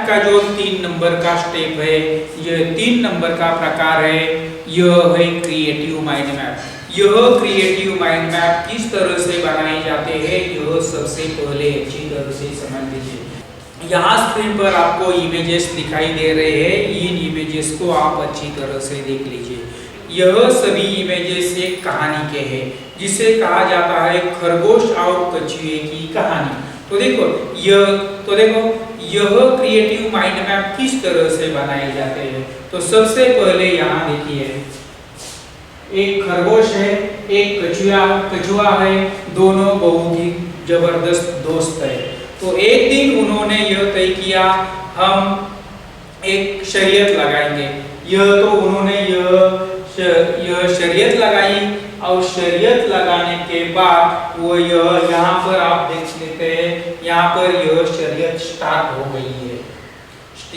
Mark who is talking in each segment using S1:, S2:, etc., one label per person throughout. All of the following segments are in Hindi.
S1: का जो 3 नंबर का स्टेप है, यह 3 नंबर का प्रकार है, यह है क्रिएटिव माइंड मैप। यह क्रिएटिव माइंड मैप किस तरह से बनाए जाते हैं, यह सबसे पहले अच्छी तरह से समझ लीजिए। यहाँ स्क्रीन पर आपको इमेजेस दिखाई दे रहे हैं, इन इमेजेस को आप अच्छी तरह से देख लीजिए। यह सभी इमेजेस एक कहानी के हैं, जिसे कहा जाता है खरगोश और कछुए की कहानी। तो देखो यह क्रिएटिव माइंड मैप किस तरह से बनाए जाते हैं। तो सबसे पहले यहाँ देखिए, एक खरगोश है, एक कछुआ है, दोनों बहुत ही जबरदस्त दोस्त है। तो एक दिन उन्होंने यह तय किया, हम एक शर्यत लगाएंगे। उन्होंने यह शर्यत लगाई, और शर्यत लगाने के बाद वो यहाँ पर आप देख लेते हैं, यहाँ पर यह शर्यत स्टार्ट हो गई है।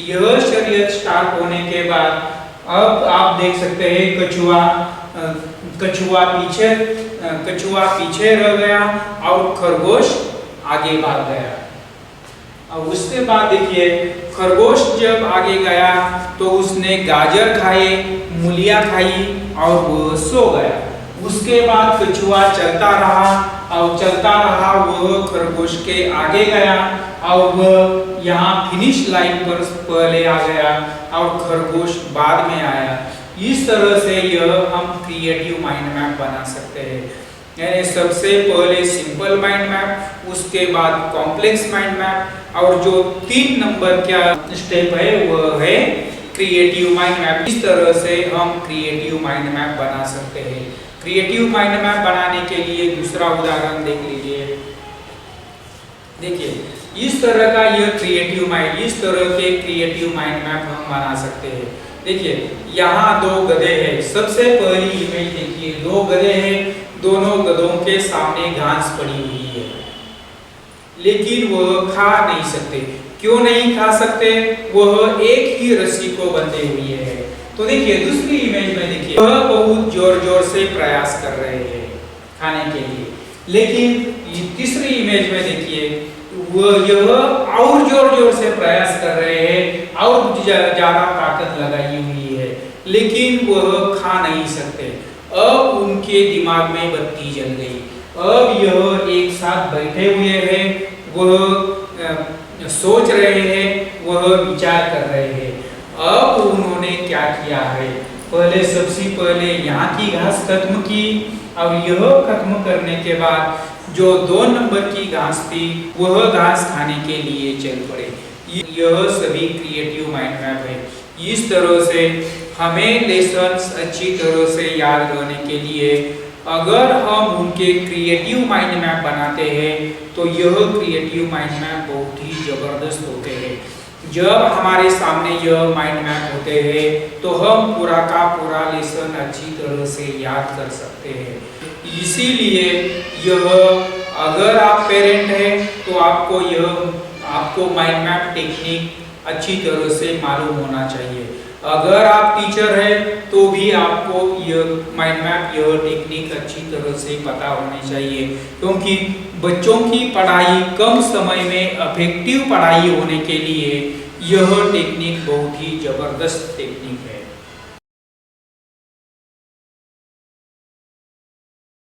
S1: यह शर्यत स्टार्ट होने के बाद अब आप देख सकते हैं कछुआ पीछे रह गया और खरगोश आगे भाग गया। और उसके बाद देखिए, खरगोश जब आगे गया तो उसने गाजर खाए, मूलियां खाई और वो सो गया। उसके बाद कछुआ चलता रहा, वह खरगोश के आगे गया और वह यहाँ फिनिश लाइन पर पहले आ गया और खरगोश बाद में आया। इस तरह से यह हम क्रिएटिव माइंड मैप बना सकते हैं। यानी सबसे पहले सिंपल माइंड मैप, उसके बाद कॉम्प्लेक्स माइंड मैप, और जो 3 नंबर का स्टेप है वह है क्रिएटिव माइंड मैप। इस तरह से हम क्रिएटिव माइंड मैप बना सकते हैं। क्रिएटिव माइंड मैप बनाने के लिए दूसरा उदाहरण देख लीजिए। देखिए, इस तरह का यह इस तरह के क्रिएटिव माइंड मैप हम बना सकते हैं। देखिए, यहाँ 2 गधे हैं। सबसे पहली इमेज देखिए, 2 गधे हैं, दोनों गधों के सामने घास पड़ी हुई है, लेकिन वह खा नहीं सकते। क्यों नहीं खा सकते? वह एक ही रस्सी को बंधे हुए है। तो देखिए, दूसरी इमेज में देखिए, वह बहुत जोर से प्रयास कर रहे हैं खाने के लिए, लेकिन तीसरी इमेज में देखिए, यह और जोर से प्रयास कर रहे हैं और ज्यादा ताकत लगाई हुई है, लेकिन वह खा नहीं सकते। अब उनके दिमाग में बत्ती जल गई। अब यह एक साथ बैठे हुए हैं, वह सोच रहे हैं, वह विचार कर रहे हैं। अब उन्होंने क्या किया है, सबसे पहले यहाँ की घास खत्म की, और यह खत्म करने के बाद जो 2 नंबर की घास थी वह घास खाने के लिए चल पड़े। यह सभी क्रिएटिव माइंड मैप है। इस तरह से हमें लेसन्स अच्छी तरह से याद रहने के लिए अगर हम उनके क्रिएटिव माइंड मैप बनाते हैं तो यह क्रिएटिव माइंड मैप बहुत ही जबरदस्त होते हैं। जब हमारे सामने यह माइंड मैप होते हैं तो हम पूरा का पूरा लेसन अच्छी तरह से याद कर सकते हैं। इसीलिए यह अगर आप पेरेंट हैं तो आपको माइंड मैप टेक्निक अच्छी तरह से मालूम होना चाहिए। अगर आप टीचर हैं तो भी आपको यह माइंड मैप यह टेक्निक अच्छी तरह से पता होनी चाहिए, क्योंकि बच्चों की पढ़ाई कम समय में इफेक्टिव पढ़ाई होने के लिए यह टेक्निक बहुत ही जबरदस्त टेक्निक है।